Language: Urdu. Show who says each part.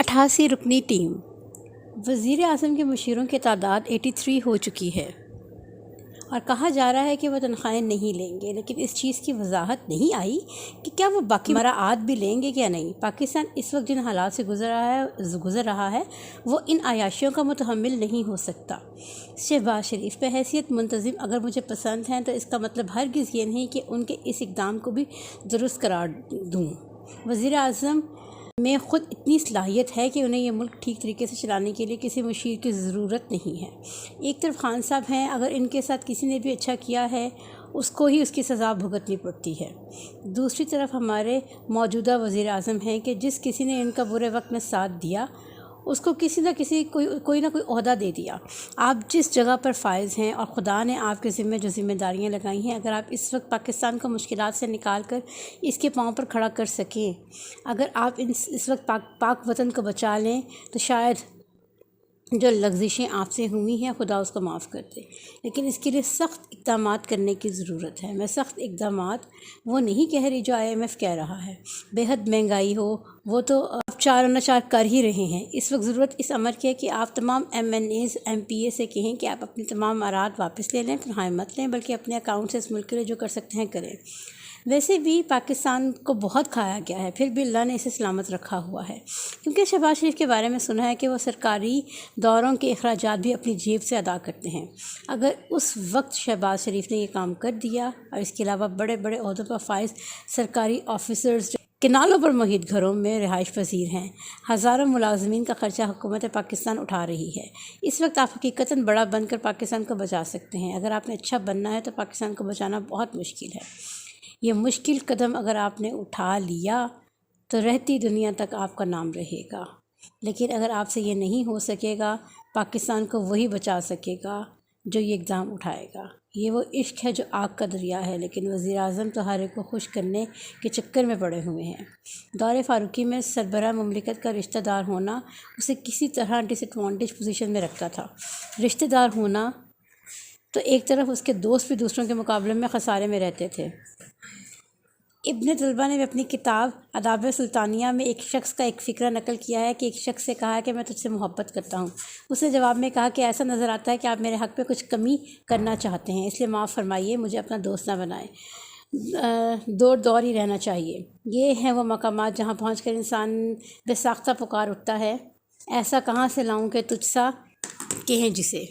Speaker 1: 88 رکنی ٹیم۔ وزیر اعظم کے مشیروں کی تعداد 83 ہو چکی ہے اور کہا جا رہا ہے کہ وہ تنخواہیں نہیں لیں گے، لیکن اس چیز کی وضاحت نہیں آئی کہ کیا وہ باقی مراعات بھی لیں گے یا نہیں۔ پاکستان اس وقت جن حالات سے گزر رہا ہے وہ ان عیاشیوں کا متحمل نہیں ہو سکتا۔ شہباز شریف بحیثیت منتظم اگر مجھے پسند ہیں تو اس کا مطلب ہرگز یہ نہیں کہ ان کے اس اقدام کو بھی درست قرار دوں۔ وزیر اعظم میں خود اتنی صلاحیت ہے کہ انہیں یہ ملک ٹھیک طریقے سے چلانے کے لیے کسی مشیر کی ضرورت نہیں ہے۔ ایک طرف خان صاحب ہیں، اگر ان کے ساتھ کسی نے بھی اچھا کیا ہے اس کو ہی اس کی سزا بھگتنی پڑتی ہے۔ دوسری طرف ہمارے موجودہ وزیر اعظم ہیں کہ جس کسی نے ان کا برے وقت میں ساتھ دیا اس کو کوئی نہ کوئی عہدہ دے دیا۔ آپ جس جگہ پر فائز ہیں اور خدا نے آپ کے ذمہ جو ذمہ داریاں لگائی ہیں، اگر آپ اس وقت پاکستان کو مشکلات سے نکال کر اس کے پاؤں پر کھڑا کر سکیں، اگر آپ اس وقت پاک وطن کو بچا لیں تو شاید جو لغزشیں آپ سے ہوئی ہیں خدا اس کو معاف کر دے، لیکن اس کے لیے سخت اقدامات کرنے کی ضرورت ہے۔ میں سخت اقدامات وہ نہیں کہہ رہی جو IMF کہہ رہا ہے، بے حد مہنگائی ہو وہ تو آپ چار ناچار کر ہی رہے ہیں۔ اس وقت ضرورت اس امر کی ہے کہ آپ تمام MNAs MPA سے کہیں کہ آپ اپنے تمام امارات واپس لے لیں، تنخواہیں مت لیں، بلکہ اپنے اکاؤنٹ سے اس ملک کے لیے جو کر سکتے ہیں کریں۔ ویسے بھی پاکستان کو بہت کھایا گیا ہے، پھر بھی اللہ نے اسے سلامت رکھا ہوا ہے، کیونکہ شہباز شریف کے بارے میں سنا ہے کہ وہ سرکاری دوروں کے اخراجات بھی اپنی جیب سے ادا کرتے ہیں۔ اگر اس وقت شہباز شریف نے یہ کام کر دیا اور اس کے علاوہ بڑے بڑے عہدوں پر فائز سرکاری آفیسرز کنالوں پر محیط گھروں میں رہائش پذیر ہیں، ہزاروں ملازمین کا خرچہ حکومت پاکستان اٹھا رہی ہے، اس وقت آپ حقیقتاً بڑا بن کر پاکستان کو بچا سکتے ہیں۔ اگر آپ نے اچھا بننا ہے تو پاکستان کو بچانا بہت مشکل ہے۔ یہ مشکل قدم اگر آپ نے اٹھا لیا تو رہتی دنیا تک آپ کا نام رہے گا، لیکن اگر آپ سے یہ نہیں ہو سکے گا، پاکستان کو وہی بچا سکے گا جو یہ اقدام اٹھائے گا۔ یہ وہ عشق ہے جو آگ کا دریا ہے، لیکن وزیر اعظم تو ہر ایک کو خوش کرنے کے چکر میں پڑے ہوئے ہیں۔ دور فاروقی میں سربراہ مملکت کا رشتہ دار ہونا اسے کسی طرح ڈس ایڈوانٹیج پوزیشن میں رکھتا تھا۔ رشتہ دار ہونا تو ایک طرف اس کے دوست بھی دوسروں کے مقابلے میں خسارے میں رہتے تھے۔ ابن طلبہ نے اپنی کتاب آداب سلطانیہ میں ایک شخص کا ایک فقرہ نقل کیا ہے کہ ایک شخص سے کہا کہ میں تجھ سے محبت کرتا ہوں۔ اس نے جواب میں کہا کہ ایسا نظر آتا ہے کہ آپ میرے حق پہ کچھ کمی کرنا چاہتے ہیں، اس لیے معاف فرمائیے، مجھے اپنا دوست نہ بنائیں۔ دور ہی رہنا چاہیے۔ یہ ہیں وہ مقامات جہاں پہنچ کر انسان بے ساختہ پکار اٹھتا ہے، ایسا کہاں سے لاؤں کہ تجھ سا کہیں جسے